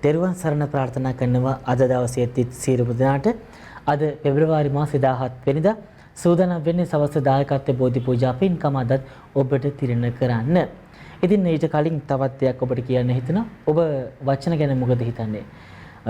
තෙරුවන් සරණ ප්‍රාර්ථනා කරනවා අද දවසේ සියලුම දෙනාට. අද පෙබරවාරි මාසේ 17 වෙනිදා සූදානම් වෙන්නේ සවස් දායකත්වයේ බෝධි පූජා පින්කම අදත් ඔබට තිරණ කරන්න. ඉතින් ඊට කලින් තවත් දෙයක් ඔබට කියන්න හිතෙනවා. ඔබ වචන ගැන මොකද හිතන්නේ?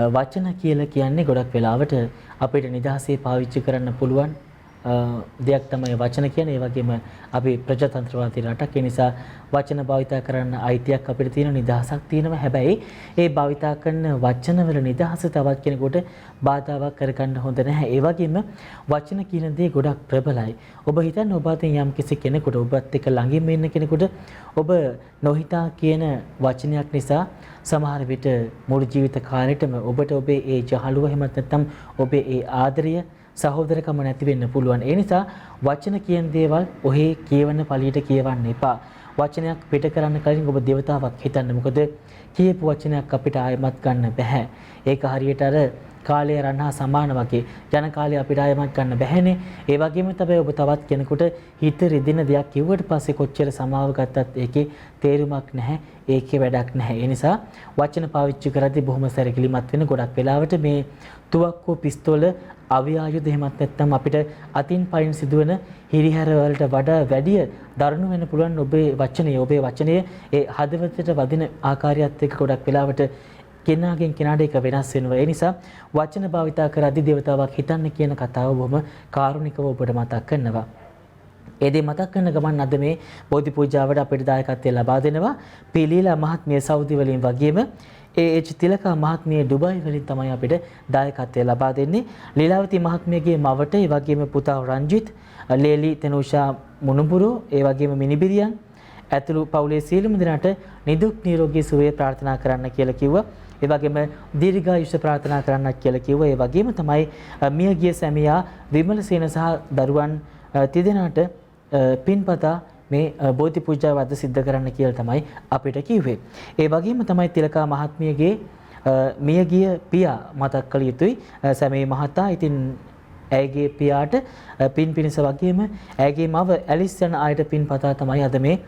වචන කියලා කියන්නේ ගොඩක් වෙලාවට අපිට නිදහසේ පාවිච්චි කරන්න පුළුවන් දෙයක් තමයි වචන කියන්නේ. ඒ වගේම අපි ප්‍රජාතන්ත්‍රවාදී රටක්. ඒ නිසා වචන භාවිතා කරන්න අයිතියක් අපිට තියෙන නිදහසක් තියෙනවා. හැබැයි ඒ භාවිතා කරන වචන වල නිදහස තවත් කෙනෙකුට බාධාවක් කරගන්න හොඳ නැහැ. ඒ වගේම වචන කියන දේ ගොඩක් ප්‍රබලයි. ඔබ හිතන්න ඔබ අතින් යම් කිසි කෙනෙකුට ඔබත් එක්ක ළඟින්ම ඉන්න කෙනෙකුට ඔබ නොහිතා කියන වචනයක් නිසා සමහර විට මුළු ජීවිත කාලෙටම ඔබට ඔබේ ඒ ජහලුව එහෙම නැත්නම් ඔබේ ඒ ආදරය සහෝදරකම නැති වෙන්න පුළුවන්. ඒ නිසා වචන කියන දේවල් ඔහේ කියවන පළියට කියවන්න එපා. වචනයක් පිට කරන්න කලින් ඔබ දේවතාවක් හිතන්න. මොකද කියපු වචනයක් අපිට ආයමත් ගන්න බෑ. ඒක හරියට අර කාලය රණහා සමාන වගේ ජන කාලය අපිට ආයමත් ගන්න බෑනේ. ඒ වගේම තමයි ඔබ තවත් කෙනෙකුට හිත රිදෙන දෙයක් කිව්වට පස්සේ කොච්චර සමාව ගත්තත් ඒකේ තේරුමක් නැහැ. ඒකේ වැඩක් නැහැ. ඒ නිසා වචන පාවිච්චි කරද්දී බොහොම සැලකිලිමත් වෙන. ගොඩක් වෙලාවට මේ තුවක්කුව පිස්තෝල අවි ආයුධ එහෙමත් නැත්නම් අපිට අතින් පයින් සිදුවන හිරිහැර වලට වඩා වැඩි දරුණු වෙන්න පුළුවන් ඔබේ වචනය ඒ හදවතට වදින ආකාරයත් එක්ක ගොඩක් වෙලාවට කෙනාගෙන් කෙනාට එක වෙනස් වෙනවා. ඒ නිසා වචන භාවිතා කරද්දී දේවතාවක් හිතන්න කියන කතාව බොහොම කාරුණිකව ඔබට මතක් කරනවා. ඒ දේ මතක් කරන ගමන් අද මේ බෝධි පූජාවට අපිට දායකත්වය ලබා දෙනවා පිලීලා මහත්මිය සෞදි වලින් වගේම ඒ තිලකා මහත්මිය ඩුබායි වලින් තමයි අපිට දායකත්වය ලබා දෙන්නේ. ලීලාවති මහත්මියගේ මවට ඒ වගේම පුතා රංජිත්, ලේලි තනුෂා මුණුබුරු, ඒ වගේම මිනිබිරියන් ඇතුළු පවුලේ සියලුම දෙනාට නිදුක් නිරෝගී සුවය ප්‍රාර්ථනා කරන්න කියලා කිව්වා. ඒ වගේම දීර්ඝායුෂ ප්‍රාර්ථනා කරන්නත් කියලා කිව්වා. ඒ වගේම තමයි මියගිය සැමියා විමලසේන සහ දරුවන් තිදෙනාට පින්පතා මේ බෝධි පූජාව අද සිද්ධ කරන්න කියලා තමයි අපිට කිව්වේ. ඒ වගේම තමයි තිලකා මහත්මියගේ මියගිය පියා මතක් කළ යුතුයි. සැමේ මහතා ඉතින් ඇයගේ පියාට පින් පිණිස වගේම ඇයගේ මව ඇලිස් යන අයට පින්පතා තමයි අද මේ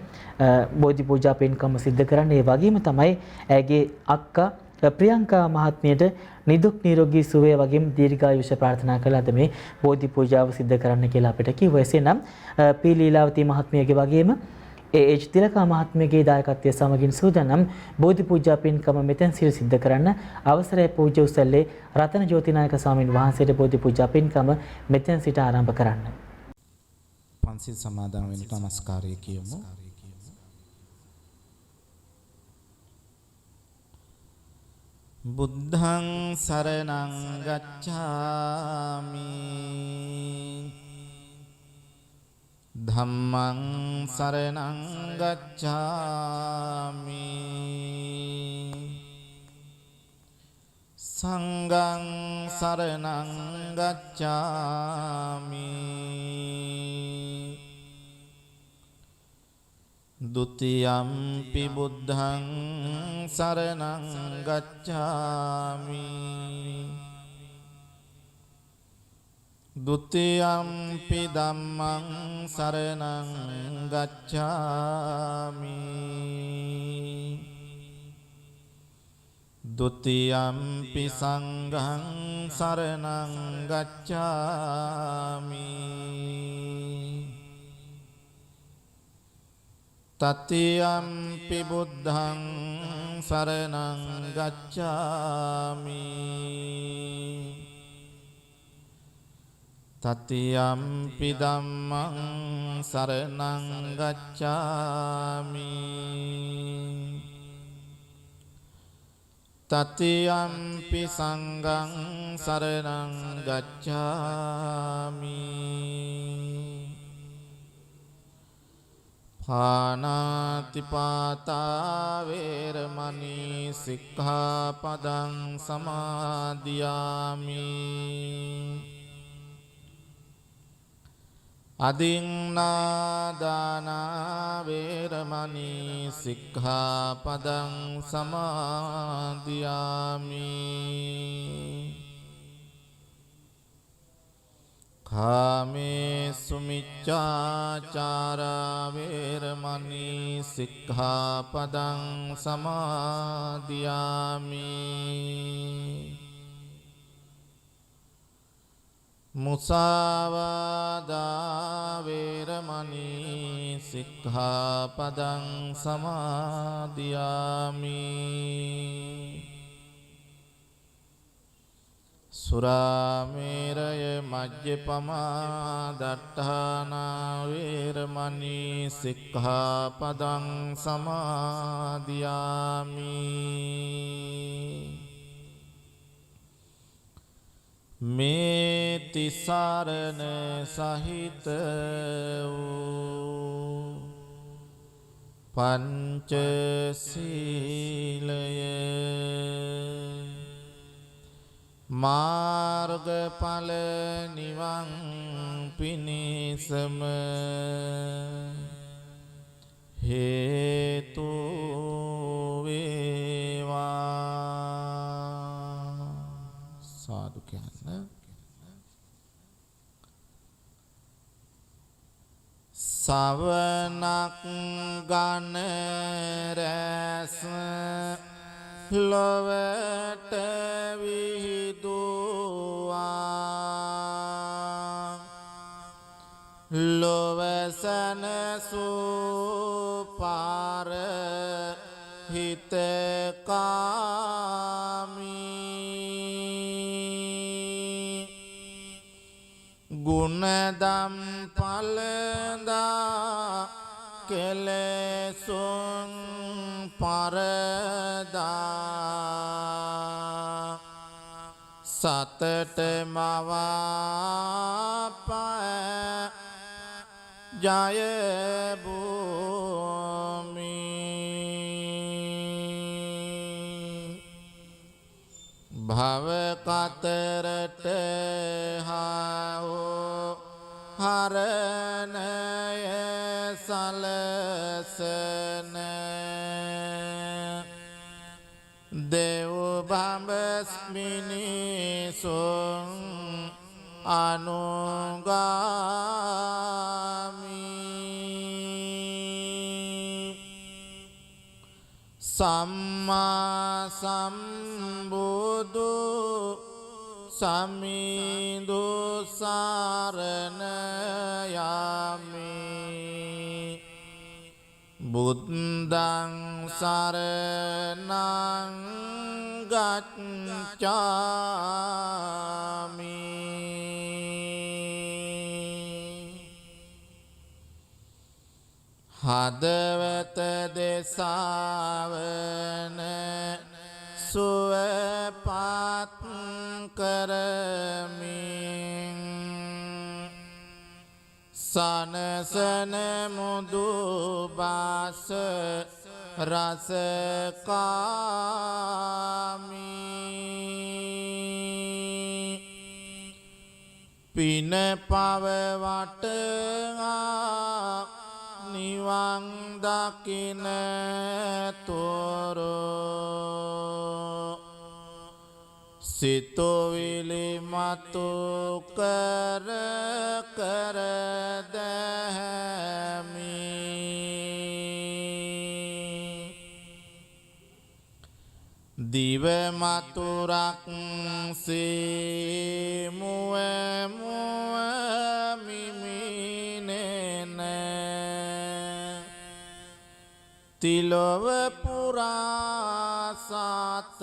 බෝධි පූජා පින්කම සිද්ධ කරන්නේ. ඒ වගේම තමයි ඇයගේ අක්කා ප්‍රියංකා මහත්මියට නිදුක් නිරෝගී සුවය වගේම දීර්ඝායුෂ ප්‍රාර්ථනා කළ අද මේ බෝධි පූජාව සිද්ධ කරන්න කියලා අපිට කිව්වා. එසේනම් පී ලීලාවතී මහත්මියගේ වගේම ඒ තිලකා මහත්මියගේ දායකත්වයේ සමගින් සූදානම් බෝධි පූජා පින්කම මෙතෙන් සිද්ධ කරන්න අවසරයි පූජ්‍ය උසල්ලේ රතන ජෝතිනායක ස්වාමීන් වහන්සේට බෝධි පූජා පින්කම මෙතෙන් සිට ආරම්භ කරන්න. පන්සිල් සමාදන් වෙන නමස්කාරය කියමු. බුද්ධං සරණං ගච්ඡාමි ධම්මං සරණං ගච්ඡාමි සංඝං සරණං ගච්ඡාමි ဒုတိယံ පි බුද්ධං සරණං ගච්ඡාමි ဒုတိယံ පි ධම්මං සරණං ගච්ඡාමි ဒုတိယံ පි සංඝං සරණං ගච්ඡාමි තතියම්පි බුද්ධං සරණං ගච්ඡාමි තතියම්පි ධම්මං සරණං ගච්ඡාමි තතියම්පි සංඝං සරණං ගච්ඡාමි පානාතිපාතා වේරමණී සික්ඛාපදං සමාදියාමි අදින්නාදානා වේරමණී සික්ඛාපදං සමාදියාමි කාමේසු මිච්ඡාචාරා වේරමණී සික්ඛාපදං සමාදියාමි මුසාවාදා වේරමණී සික්ඛාපදං සමාදියාමි සුරාමේරය මජ්ජපමා දට්ඨානා වේරමණී සික්ඛාපදං සමාදියාමි මේ තිසරණ සහිත වූ පංචශීලය මාර්ගඵල නිවන් පිණිසම හේතු වේවා සාදු කියන්න සවනක් ගන රැස් ලොවට විහිදුවා ලොවසන සුපාර හිතකාමී ගුණදම් පලදා කෙලෙසුන් පරදා සතට මවාපෑ ජයභූමි භවකතරට හාවෝ හරණය සලසන දෙව් බඹස්මිනිසුන් අනුගාමී සම්මා සම්බුදු සමිඳු සරණ යමි බුද්ධං සරණං ගච්ඡාමි හදවත දෙසාවන සුවපත් කරමින් සනසන මුදු බාස රසකාමී පින පව වටහා නිවන් දකින තොරෝ සිතුවිලි මතු කර කර දැමි දිව මතුරක් සේ මුව මුව මිමිනෙන තිලොව පුරා සත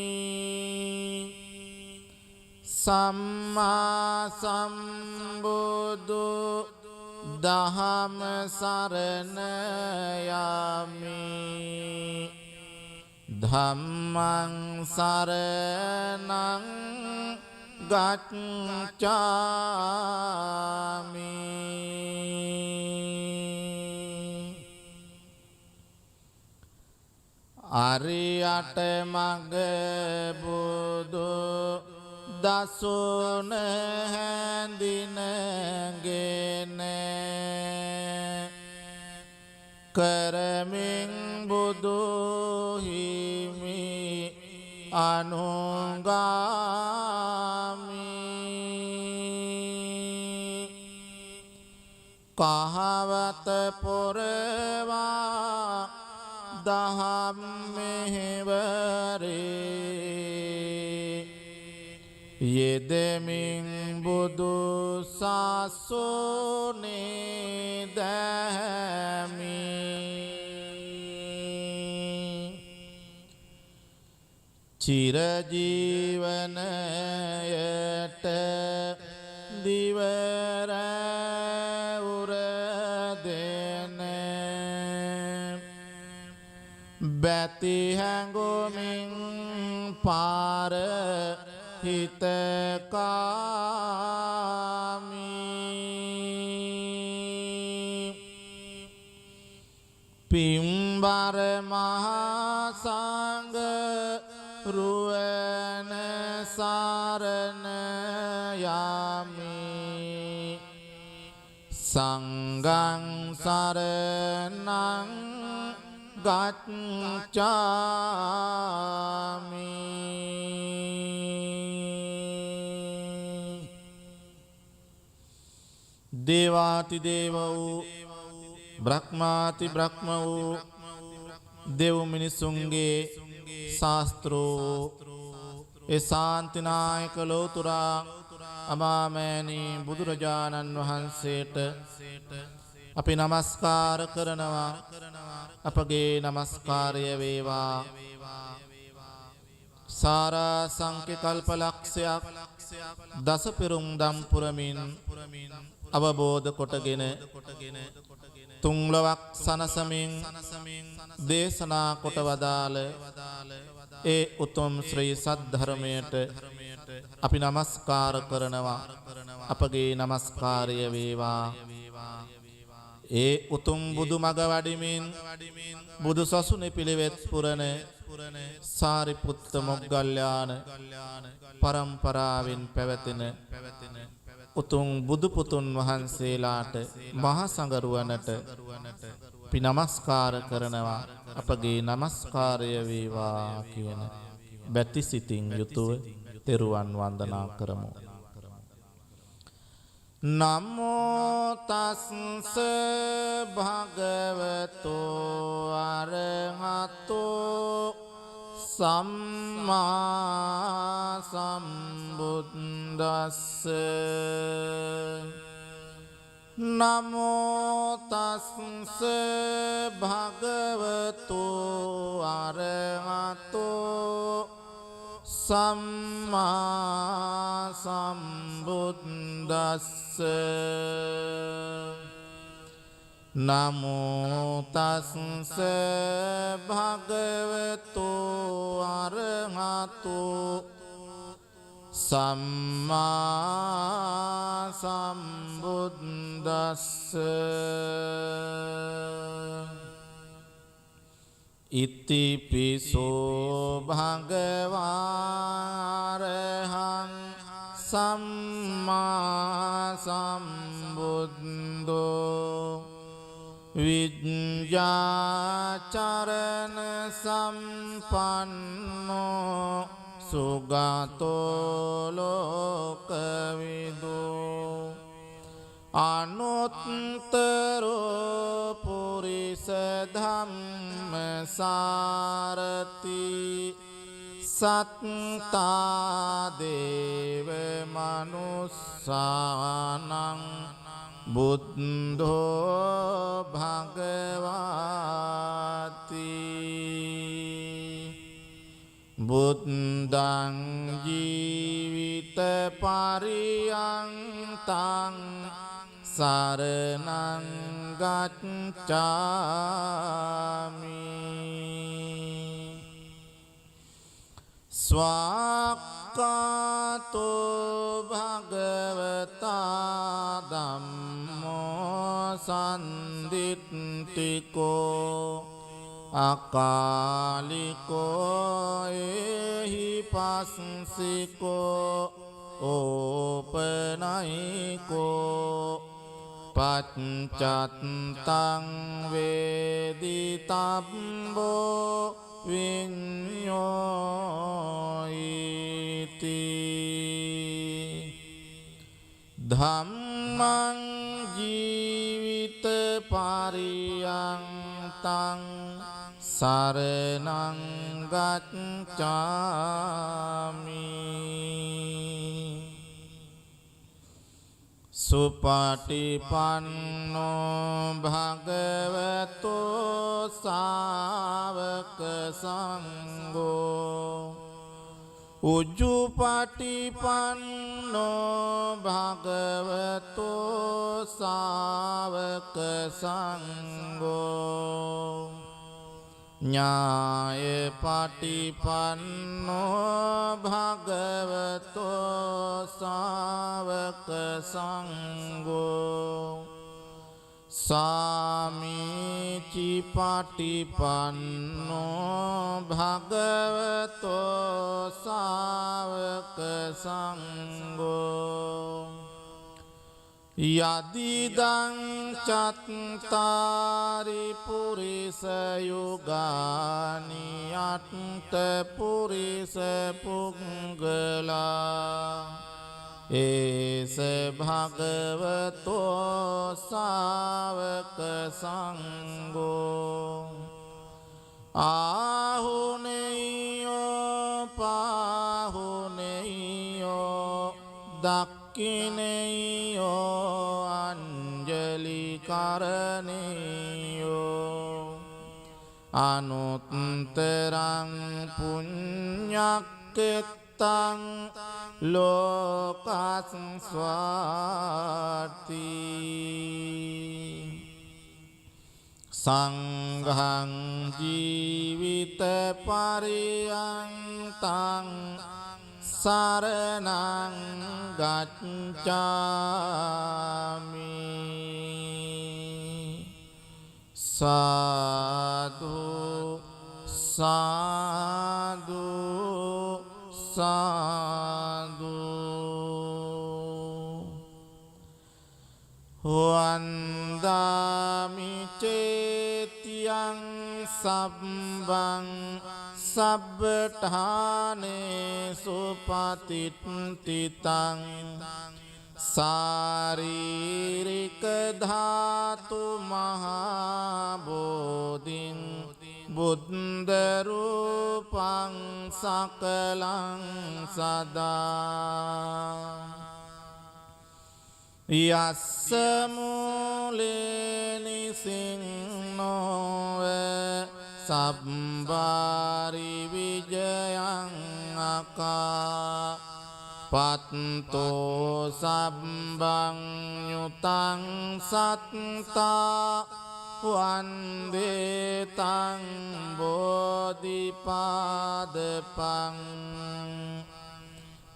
අනුගාමී සම්මා සම්බුදු දහම සරණ යමි ධම්මං සරණං ගච්ඡාමි අරියට මග බුදු දසුන හැඳිනගෙන කරමින් බුදු හිමි අනුගාමී කහවත පොරවා දහම් මෙහෙවරේ යෙදෙමින් බුදු සසුනේ දැමි චිරජීවනයට දිවර උරදෙන බැති හැඟුමින් පාර හිතකාමී පිම්බර මහා සංඝ රුවන සරණ යමි සංඝං සරණං ගච්ඡාමි දේවාති දේව වූ බ්‍රහ්මාති බ්‍රහ්ම වූ දෙව් මිනිසුන්ගේ ශාස්ත්‍රෝ ඒ ශාන්තිනායක ලෝතුරා අමාමෑණී බුදුරජාණන් වහන්සේට අපි නමස්කාර කරනවා අපගේ නමස්කාරය වේවා සාරා සංඛ්‍ය කල්පලක්ෂයක් දස පෙරුම් දම් පුරමින් අවබෝධ කොටගෙන තුන්ලොවක් සනසමින් දේශනා කොට වදාළ ඒ උතුම් ශ්‍රී සද්ධර්මයට අපි නමස්කාර කරනවා අපගේ නමස්කාරය වේවා ඒ උතුම් බුදු මග වඩිමින් බුදු සසුනේ පිළිවෙත් පුරන සාරිපුත්ත මොග්ගල්ලාන පරම්පරාවෙන් පැවතෙන උතුම් බුදු පුතුන් වහන්සේලාට මහා සංඝරුවනට අපි නමස්කාර කරනවා අපගේ නමස්කාරය වේවා කියන බැති සිතින් යුතුව තෙරුවන් වන්දනා කරමු. නමෝ තස්ස භගවතෝ අරහතෝ සම්මා සම්බුද්දස්ස නමෝ තස්ස භගවතෝ අරහතෝ සම්මා සම්බුද්දස්ස නමෝ තස්ස භගවතෝ අරහතෝ සම්මා සම්බුද්දස්ස ඉතිපිසෝ භගවාරහං සම්මා සම්බුද්දෝ විඤ්ඤාචරණ සම්පන්නෝ සුගතෝ ලෝකවිදෝ අනුත්තරෝ පුරිස ධම්මසාරති සත්තා දේව මනුස්සානං බුද්ධෝ භගවාති බුද්ධං ජීවිත පරියන්තං සරණං ගච්ඡාමි ස්වාක්ඛාතෝ භගවතා ධම්මෝ සම්දිත්තිකෝ අකාලිකෝ එහි පස්සිකෝ ඕපනයිකෝ පච්චත්තං වේදිතබ්බෝ විඤ්ඤෝයිති ධම්මං ජීවි පරියන්තං සරණං ගච්ඡාමි සුපටිපන්නෝ භගවතෝ සාවක සංඝෝ උජුපටිපන්නෝ භගවතෝ සාවක සංඝෝ ඥාය පටිපන්නෝ භගවතෝ සාවක සංඝෝ සාමීචි පටිපන්නෝ භගවතෝ සාවක සංඝෝ යදිදං චත්තාරි පුරිස යුගානි අට්ඨ පුරිස පුංගලා ඒස භගවතෝ සාවක සංඝෝ ආහුනේයෝ පාහුනේයෝ දක්ඛිනේයෝ අංජලි කරණේයෝ අනුත්තරං පුඤ්ඤක්ඛෙත්තං ලෝකස්වාති සංඝං ජීවිත පරියන්තං සරණං ගච්ඡාමි සාදු සාදු සාදු වන්දාමි චේතියං සබ්බං සබ්බඨානේ සුපතිට්ඨිතං සාරීරික ධාතු මහා බෝධින් බුද්ධ රූපං සකලං සදා යස්ස මූලේ නිසින්නෝ සබ්බාරි විජයං අකා පත්තෝ සබ්බං යුතං සත්තා වන්දේ තං බෝධිපාදපං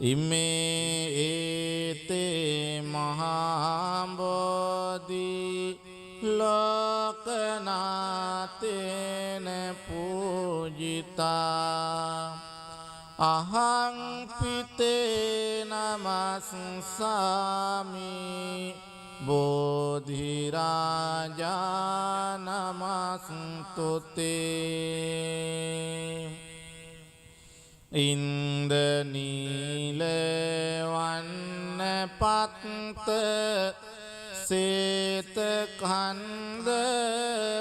ඉමේ ඒතේ මහා බෝධි ලෝකනාතේන පූජිතා අහං පිතේ නමස්සාමි බෝධි රාජා නමස්තුතේ ඉන්දනීල වන්න පත්ත සේත කන්ද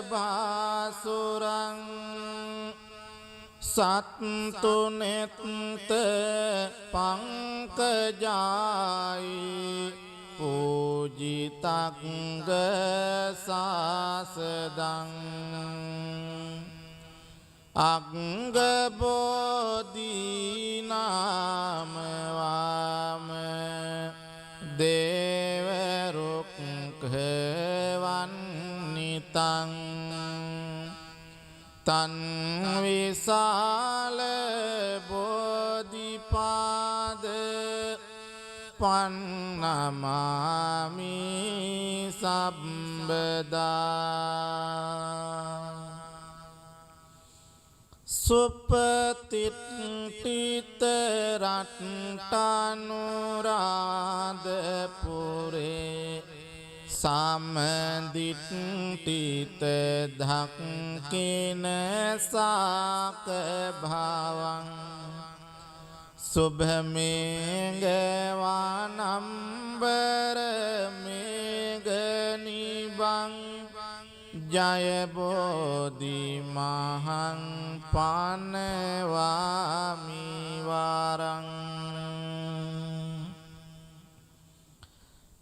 බාසුරං සත්තුනෙත්ත පංකජායි පූජිතංග සාසදං අංගබෝධීනාමවාම දේවරුක්ඛවන්නිතං තන් විසාල බෝධිපාද පන්නමාමි සම්බදා සුපතිට්ඨිත රට්ටනුරාධපුරේ සම්දිට්ඨිත ධක්ඛින සාක භවං සුභමේඝවානම්බර මේඝනිබං ජය බෝධි මහං පනවාමි වරං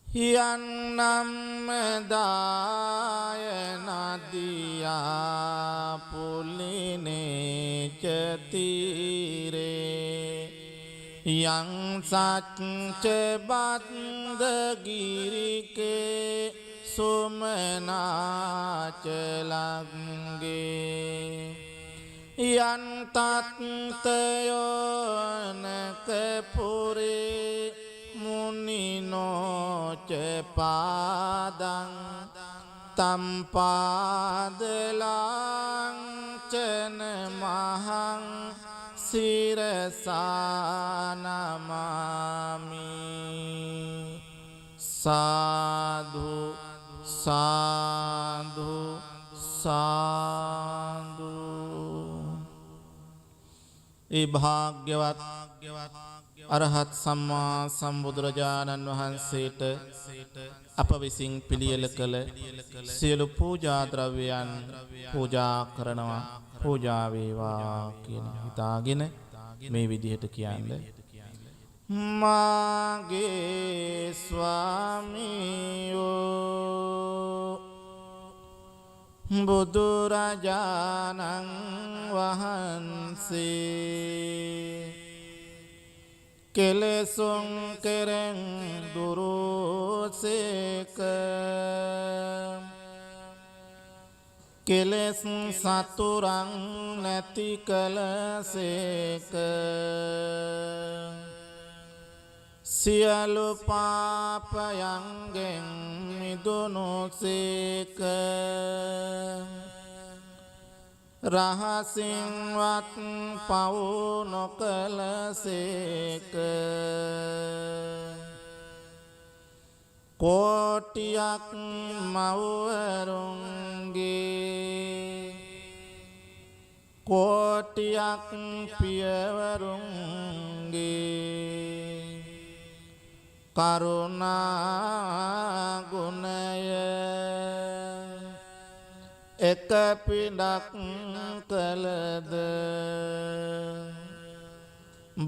යන්නම් දාය නදියා පුලිනේ චතිරේ යං සච්ච බන්ද ගිරිකේ සුමනාච ලංගේ යන් තත්තයෝනක පුරේ මුනිනෝච පාදං තම්පාදලාංචන මහං සිරසානමාමි සාධු සාධු සාධු. ඒ භාග්‍යවත් අරහත් සම්මා සම්බුදුරජාණන් වහන්සේට අප විසින් පිළියෙල කළ සියලු පූජා ද්‍රව්‍යයන් පූජා කරනවා. පූජා වේවා කියන හිතාගෙන මේ විදිහට කියන්නේ මාගේ ස්වාමියෝ බුදුරජාණන් වහන්සේ කෙලෙසුන් කෙරෙන් දුරුසේක කෙලෙස් සතුරන් නැති කලසේක සියලු පාපයන්ගෙන් මිදුණුසේක රහසින්වත් පව් නොකලසේක කෝටියක් මව්වරුන්ගේ කෝටියක් පියවරුන්ගේ කරුණා ගුණය එක පිඩක් කළද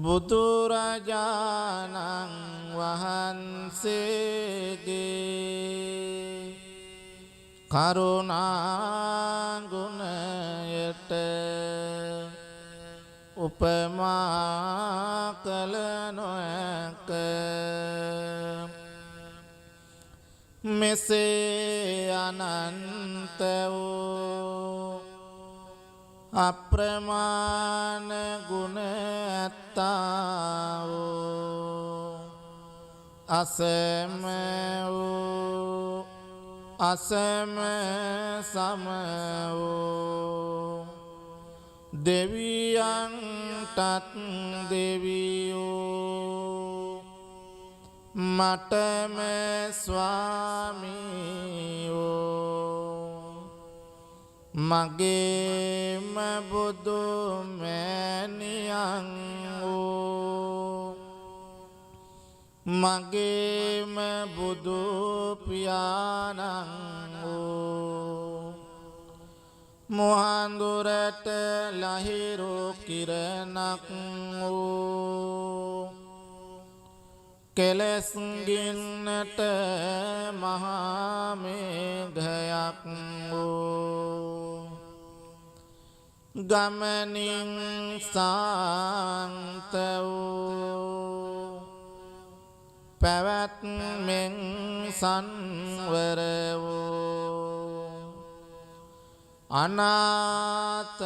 බුදුරජාණන් වහන්සේගේ කරුණා ගුණයට උපමා කළ නොහැක. මෙසේ අනන්ත වූ අප්‍රමාණ ගුණ ඇත්තා වූ අසම වූ අසම සම වූ දෙවියන්ටත් දෙවියෝ මටම ස්වාමියෝ මගේම බුදු මෑණියන් වූ මගේම බුදු පියාණන් වූ මුහඳුරට ලහිරු කිරණක් වූ කෙලෙස් ගින්නට මහා මේඝයක් වූ ගමනින් සාන්ත වූ පැවැත්මෙන් සංවර වූ අනාථ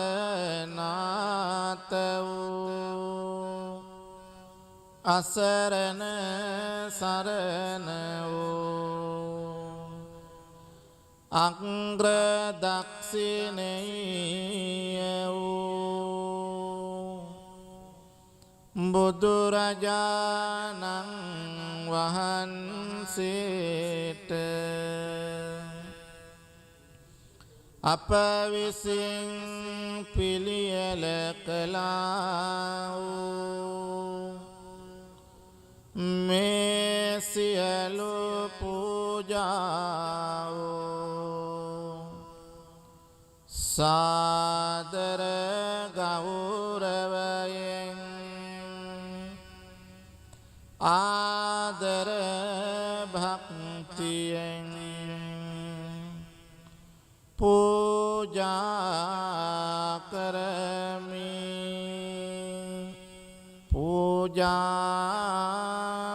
නාථ වූ අසරණ සරණ වූ අග්‍ර දක්ෂිණේය වූ බුදුරජාණන් වහන්සේට අප විසින් පිළියෙල කළා වූ මේ සියලු පූජාව සාදර ගෞරවයෙන් ආදර භක්තියෙන් පූජා කරමි පූජා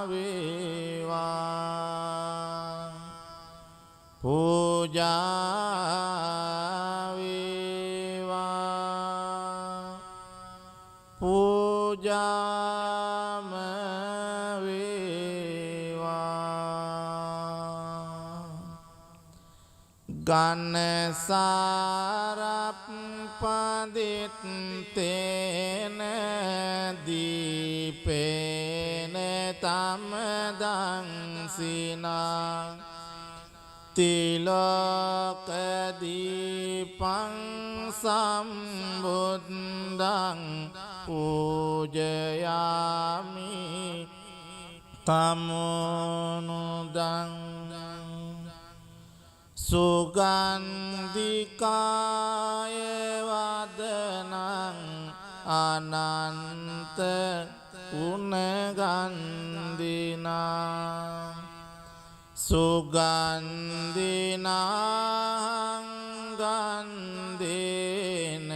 වේවා පූජා වේවා පූජාම ගන්නසාරප්පදිත්තේන දීපේන තමදංසිනා තිලෝකදීපං සම්බුද්ධං පූජයාමි තමෝනුදං සුගන්ධිකාය වදනං අනන්ත උනගන්ධිනා සුගන්ධිනං ගන්ධේන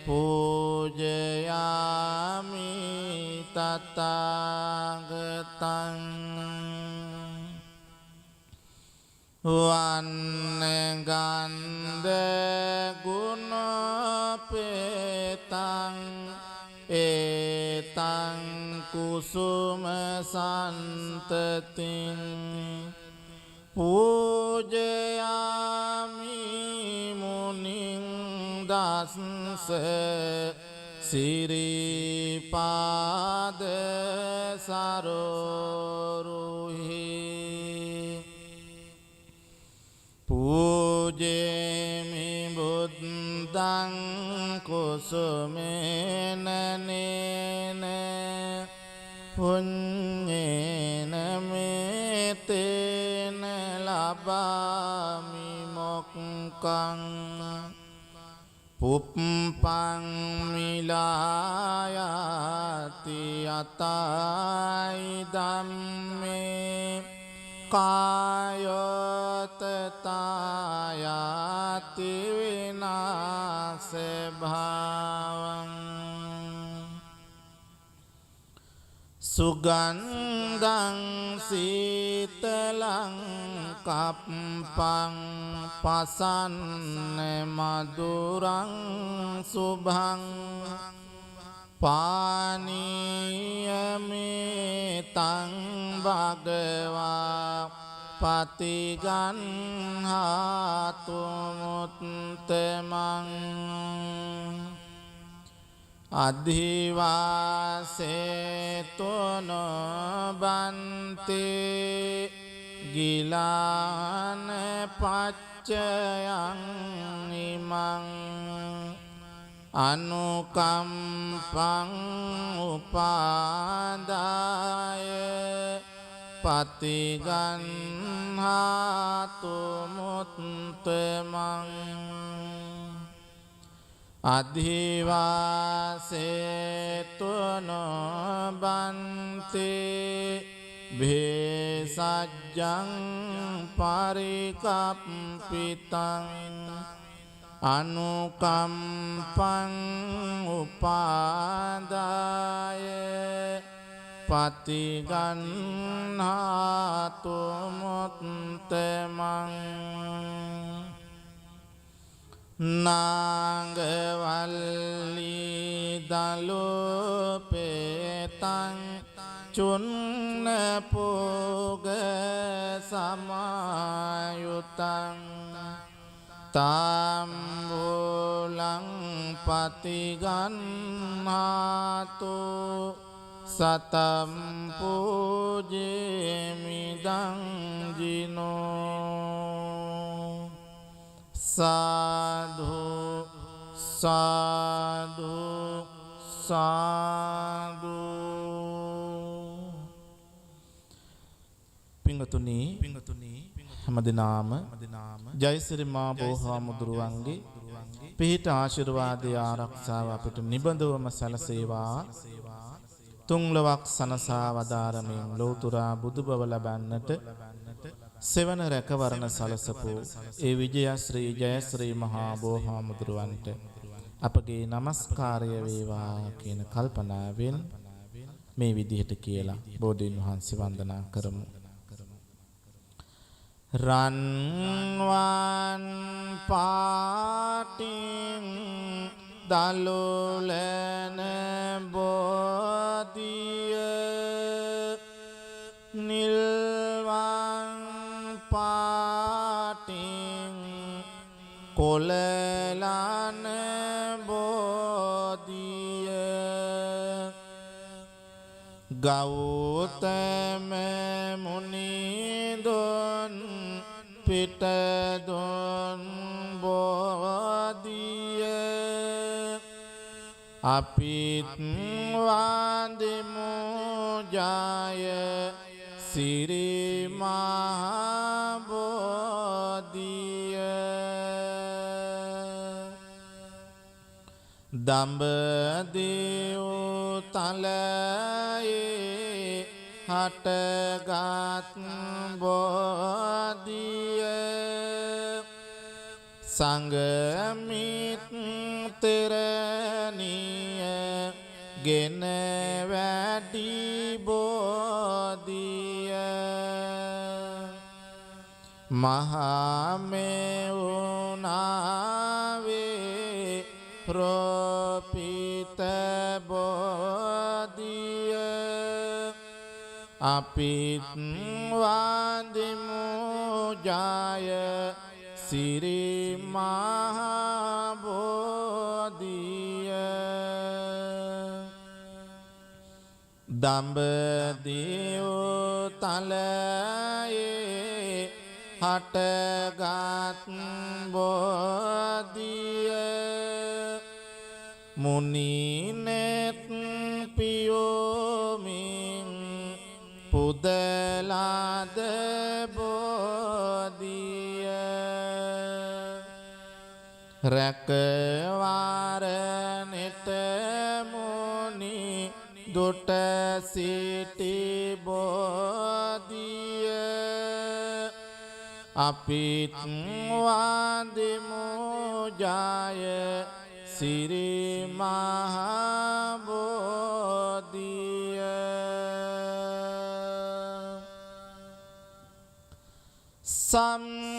පූජයාමි තථාගතං වන්නගන්ධ ගුණපේතං ඒතං කුසුම සන්තතින් පූජයාමි මුනිං දස්ස සිරිපාද සරෝරුහි පූජේමි බුද්ධං කුසුමේන නේන පුඤ්ඤේන මේතේන ලබාමි මොක්ඛං පුප්පං මිලායති අතයි ධම්මේ කායතතායති විනාශ භාවං සුගන්ධං සීතලං කප්පං පසන්න මధుරං සුභං පානීයමේතං භගවා පතිගන්හාතු මුත්තමං අධිවාසේතොන බන්තේ ගිලාන පච්චයං ඉමං අනුකම්පං උපාදාය පතිගන්හාතු මුත්තමං අධිවාසේතොන බන්තේ භේසජ්ජං පරිකප්පිතං අනුකම්පං උපාදාය පතිගන්හාතු මුත්තමං නාගවල්ලී දලෝපේතං චුන්න පෝග සමායුතං තාම්බුලං පතිගන්හාතු සතම් පූජේමිදං ජිනෝ සාධු සාධු සාධු. පිංගතුනි හැමදෙනාම ජයසිරි මා බෝහාමුදුරුවන්ගේ පිහිට ආශිර්වාදය ආරක්ෂාව අපිට නිබඳවම සැලසේවා. තුන්ලොවක් සනසා වදාරමින් ලෝතුරා බුදුබව ලබන්නට සෙවන රැකවරණ සලසපු ඒ විජයශ්‍රී ජයශ්‍රී මහා බෝහාමුදුරුවන්ට අපගේ නමස්කාරය වේවා කියන කල්පනාවෙන් මේ විදිහට කියලා බෝධීන් වහන්සේ වන්දනා කරමු. රන්වන් පාටින් දලුලන බෝධිය නිල්වන් පාටින් කොළලන බෝධිය ගෞතම මුනිදුන් පිටදුන් බෝධිය අපිත් වන්දිමු ජය සිරි මහා බෝධිය දඹදිව් තලයේ හටගත් බෝධිය සංගමිත්‍රණිය ගෙන වැඩි බෝධිය මහමෙවුනාවේ ප්‍රෝපිත බෝධිය අපිත් වන්දිමු ජය සිරි මහා බෝධිය දඹදිව් තලයේ හටගත් බෝධිය මුනිනෙත් පියෝමින් පුදලාද බෝධිය රැකවාරනෙට මුනි දුට සිටි බෝධිය අපිත් වන්දිමු ජය සිරි මහා බෝධිය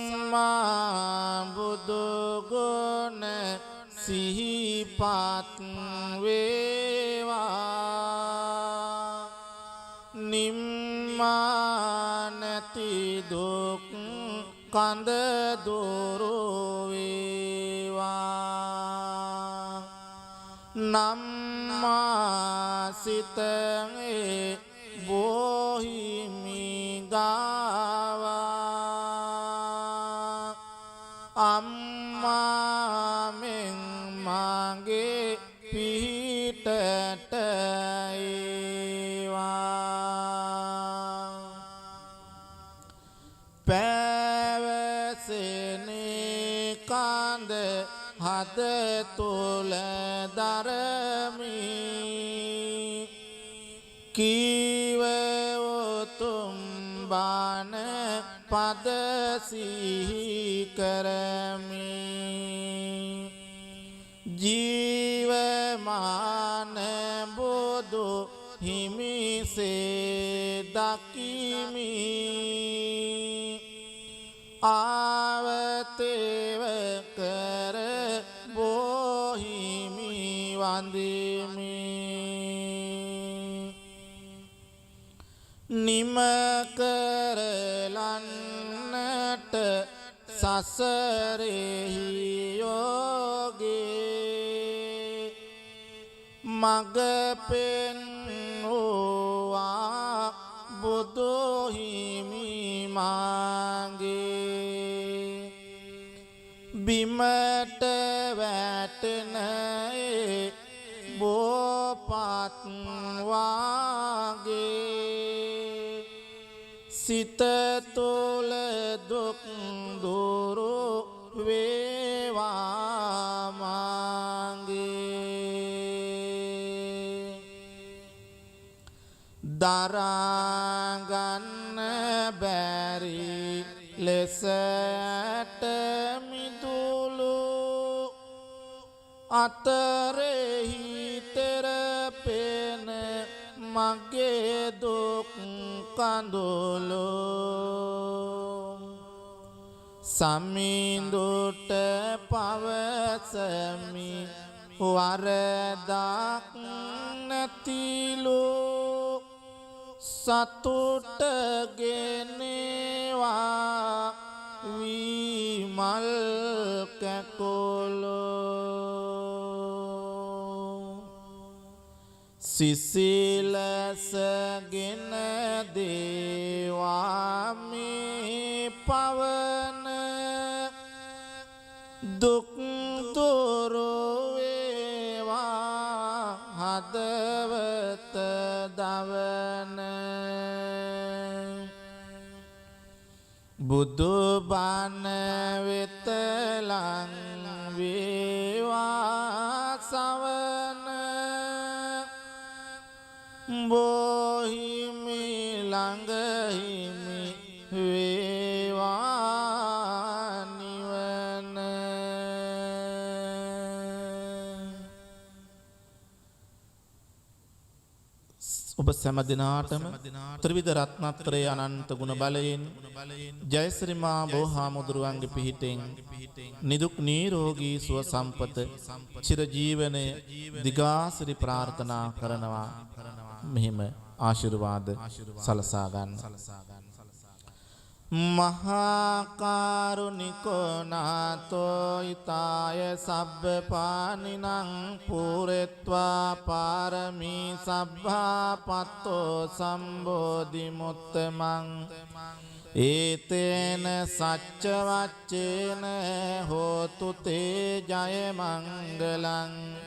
සම්මා බුදු ගුණ සිහිපත් වේවා නිම්මා නැති දුක් කඳ දුරු වේවා නම්මා සිතේ බෝහිමි ගාවා අම්මා මෙන් මගේ පිහිටට ඒවා පැවසෙනේ කඳ හද තුල දරමි කීව උතුම් බණ පද සිහි කරමි ජීවමාන බුදු හිමිසේ දකිමි ආවතේව කර බෝහිමි වන්දිමි නිම කරලන්නට සසරෙහි යෝගේ මග පෙන්වුවා බුදු හිමි මාගේ බිමට වැටෙන බෝපත් වාගේ සිත තුළ දුක් දුරු වේවා දරාගන්න බැරි ලෙසට මිදුලු අතරෙහි තෙරපෙන මගේ දුක් කඳුළු සමිඳුට පවසමි වරදක් නැතිලු සතුට ගෙනවා විමල් කැකුළු සිසිලසගෙන දේවා මේ පවන දුක් දුරු වේවා හදවත දවන බුදු බණ වෙත ලං වේවා සවන බොහිමි ළඟහිමි වේවා නිවන ඔබ සෑම දිනාටම ත්‍රිවිධ රත්නත්‍රයේ අනන්ත ගුණ බලයෙන් ජයශ්‍රී මා බෝහාමුදුරුවන්ගේ පිහිටෙන් නිදුක් නිරෝගී සුව සම්පත චිර ජීවනය දිගාසිරි ප්‍රාර්ථනා කරනවා මෙහිම ආශිර්වාද සලසා ගන්න. මහා කරුණිකෝ නාතෝ ඊතාය සබ්බ පානිනං පුරෙත්වා පාරමී සබ්බා පත්තෝ සම්බෝධි මුත්තමං ඒතේන සච්ච වච්චේන හෝතු තේ ජය මංගලං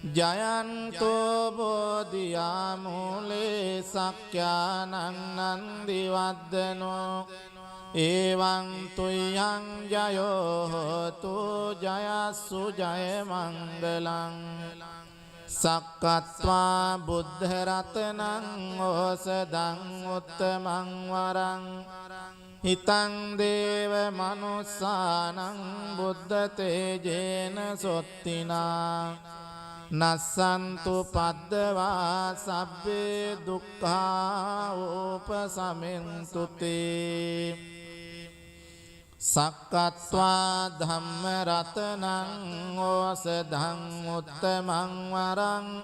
ජයන්තෝ බෝධියා මූලේ සක්ඛානං නන්දි වද්දනෝ එවං තුයං ජයෝ හෝතු ජයස්සු ජය මංගලං සක්කත්වා බුද්ධ රතනං ඕසදං උත්තමං වරං හිතං දේව මනුස්සානං බුද්ධ තේජේන සොත්තිනා නස්සන්තු පද්දවා සබ්බේ දුක්ඛා උපසමෙන්තු තේ සක්කත්වා ධම්ම රතනං ඕසදං උත්තමං වරං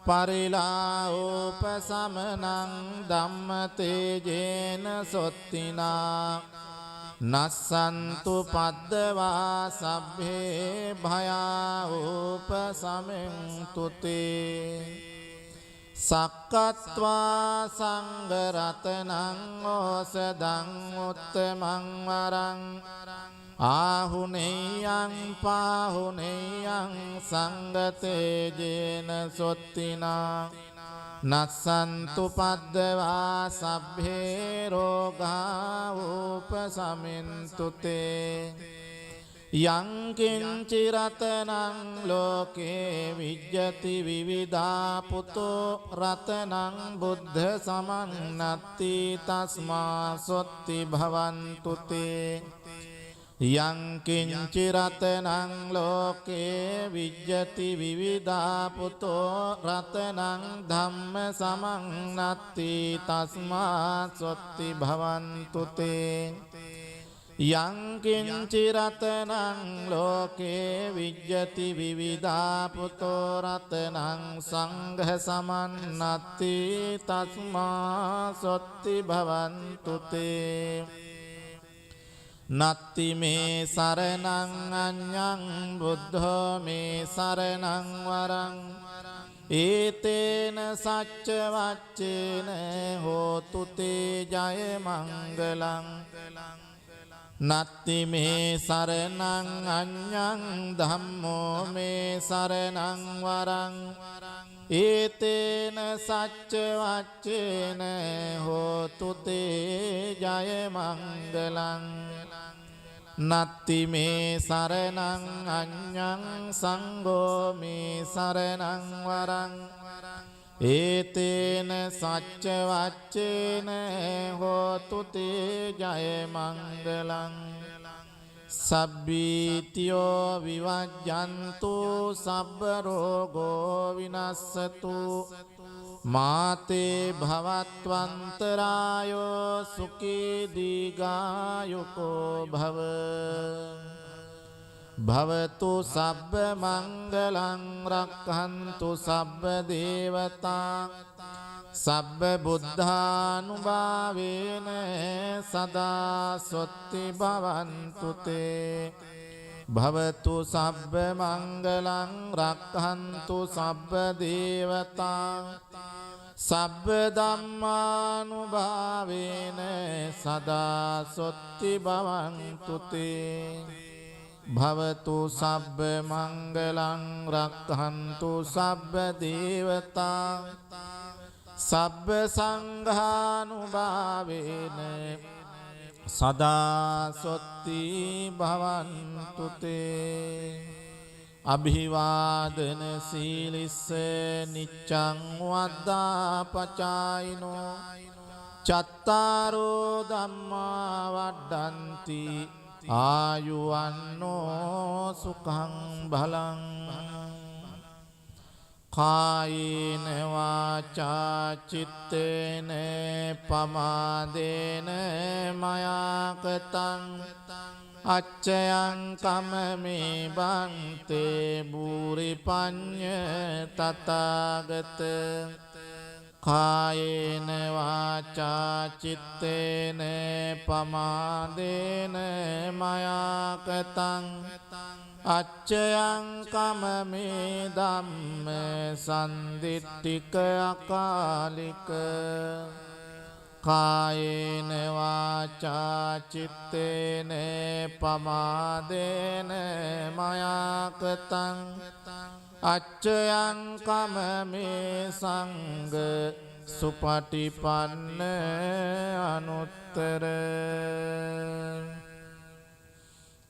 පරිලා උපසමනං ධම්ම තේජේන සොත්තිනා නස්සන්තු පද්දවා සබ්බේ භයා උපසමෙන්තු තේ සක්කත්වා සංඝ රතනං ඕසදං උත්තමං වරං ආහුනේයං පාහුනේයං සංඝ තේජේන සොත්තිනා නස්සන්තු පද්දවා සබ්බේ රෝගා උපසමින්තු තේ යං කිංචි රතනං ලෝකේ විජ්ජති විවිධා පුතෝ රතනං බුද්ධ සමන්නත්ති තස්මා සොත්ති භවන්තු තේ යං කිංචි රතනං ලෝකේ විජ්ජති විවිධා පුතෝ රතනං ධම්ම සමන්නත්ති තස්මා සොත්ති භවන්තු තේ යං කිංචි රතනං ලෝකේ විජ්ජති විවිධා පුතෝ රතනං සංඝ සමන්නත්ති තස්මා සොත්ති භවන්තු තේ නත්ති මේ සරණං අඤ්ඤං බුද්ධෝ මේ සරණං වරං ඒතේන සච්ච වච්චේන හෝතු තේ ජය මංගලං නත්ති මේ සරණං අඤ්ඤං ධම්මෝ මේ සරණං වරං ඒතේන සච්ච වච්චේන හෝතු තේ ජය මංගලං නත්ති මේ සරණං අඤ්ඤං සංඝෝ මේ සරණං වරං ඒතේන සච්ච වච්චේන හෝතු තේ ජය මංගලං සබ්බීතියෝ විවජ්ජන්තු සබ්බ රෝගෝ විනස්සතු මාතේ භවත්වන්තරායෝ සුඛී දීඝායුකෝ භව භවතු සබ්බ මංගලං රක්ඛන්තු සබ්බ දේවතා සබ්බ බුද්ධානුභාවේන සදා සොත්ති භවන්තු තේ භවතු සබ්බ මංගලං රක්ඛන්තු සබ්බ දේවතා සබ්බ ධම්මානුභාවේන සදා සොත්ති භවන්තු තේ භවතු සබ්බ මංගලං රක්ඛන්තු සබ්බ දේවතා සබ්බ සංඝානුභාවේන සදා සොත්ති භවන්තු තේ අභිවාදන සීලිස්ස නිච්ඡං වද්දාපචායිනෝ චත්තාරෝ ධම්මා වඩ්ඩන්ති ආයුවන්නෝ සුඛං බලං කායේන වාචා චිත්තේන පමාදේන මයා කතං අච්චයං කමමේ බන්තේ බුරි පඤ්ඤ තථාගත කායේන වාචා චිත්තේන පමාදේන මයා කතං අච්චයං කමමේ ධම්ම සන්දිට්ඨික අකාලික කායේන වාචා චිත්තේන පමාදේන මයා කතං අච්චයං කමමේ සංඝ සුපටිපන්න අනුත්තර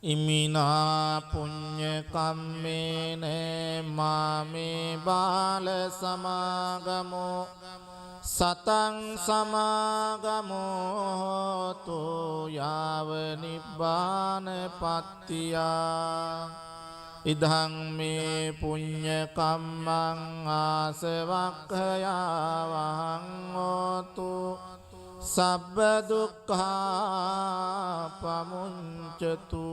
ඉමිනා පුඤ්ඤ කම්මේන මාමේ බාල සමාගමෝ සතං සමාගමෝ තෝ යාව නිබ්බාන පත්තියා ඉදං මේ පුඤ්ඤ කම්මං ආසවක්ඛයාවහං හෝතු සබ්බ දුක්ඛා පමුඤ්චතු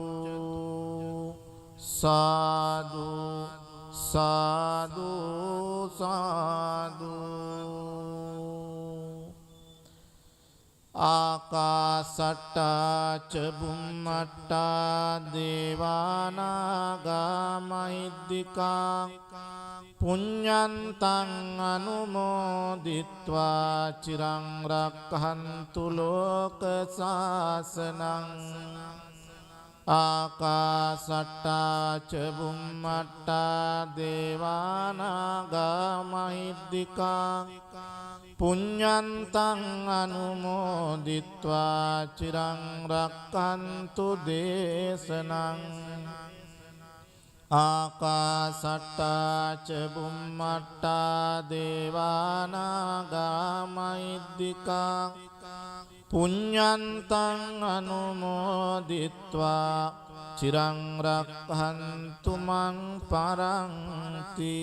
සාදු සාදු සාදු ආකාසට්ටා ච බුම්මට්ටා දේවානාගා මහිද්దికා පුඤ්ඤන්තං අනුමෝදිත්වා චිරං රක්ඛන්තු ලෝක සාසනං ආකාසට්ටා ච බුම්මට්ටා දේවානාගා මහිද්దికා පුඤ්ඤන්තං අනුමෝදිත්වා චිරං රක්ඛන්තු දේශනං ආකාසට්ටා ච බුම්මට්ටා දේවානාගා මහිද්దికා පුඤ්ඤන්තං අනුමෝදිත්වා චිරං රක්ඛන්තු මං පරන්ති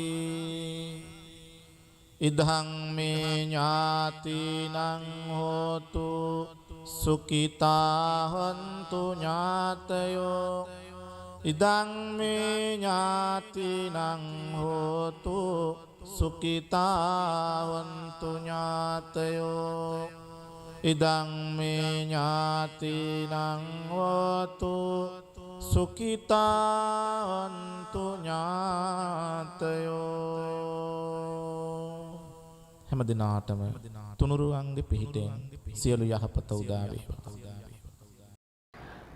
ඉදං මේ ඥාතිනං හෝතු සුඛිතා හොන්තු ඥාතයෝ ඉදං මේ ඥාතිනං හෝතු සුඛිතා හොන්තු ඥාතයෝ ඉදං මේ ඥාතිනං හෝතු සුඛිතා හොන්තු ඥාතයෝ හැම දිනාටම තුනුරුවන්ගේ පිහිටෙන් සියලු යහපත උදා වේවා.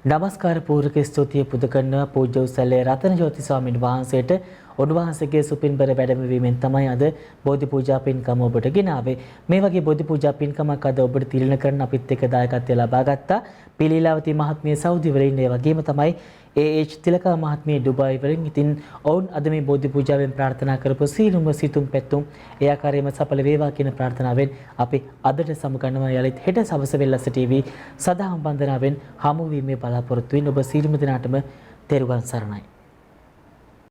නමස්කාර පූර්වක ස්තුතිය පුද කරනවා පූජ්‍ය උසල්ලේ රතන ජෝති ස්වාමීන් වහන්සේට උන්වහන්සේගේ සුපින්බර වැඩමවීමෙන් තමයි අද බෝධි පූජා පින්කම ඔබට ගෙනාවේ. මේ වගේ බෝධි පූජා පින්කමක් අද ඔබට තිරණ කරන අපිත් එක්ක දායකත්වය ලබා ගත්තා. පිලීලාවති මහත්මිය සෞදි වලින් ඒ වගේම තමයි AH තිලකා මහත්මිය ඩුබායි වලින්. ඉතින් ඔවුන් අද මේ බෝධි පූජාවෙන් ප්‍රාර්ථනා කරපු සීලුම සිතුම් පැතුම් ඒ ආකාරයෙන්ම සඵල වේවා කියන ප්‍රාර්ථනාවෙන් අපි අදට සමුගන්නවා. යලිත් හෙට සවස වෙල්ලස TV සදා වන්දනාවෙන් හමු වීමේ බලාපොරොත්තු වෙන ඔබ සීලුම දිනාටම තෙරුවන් සරණයි.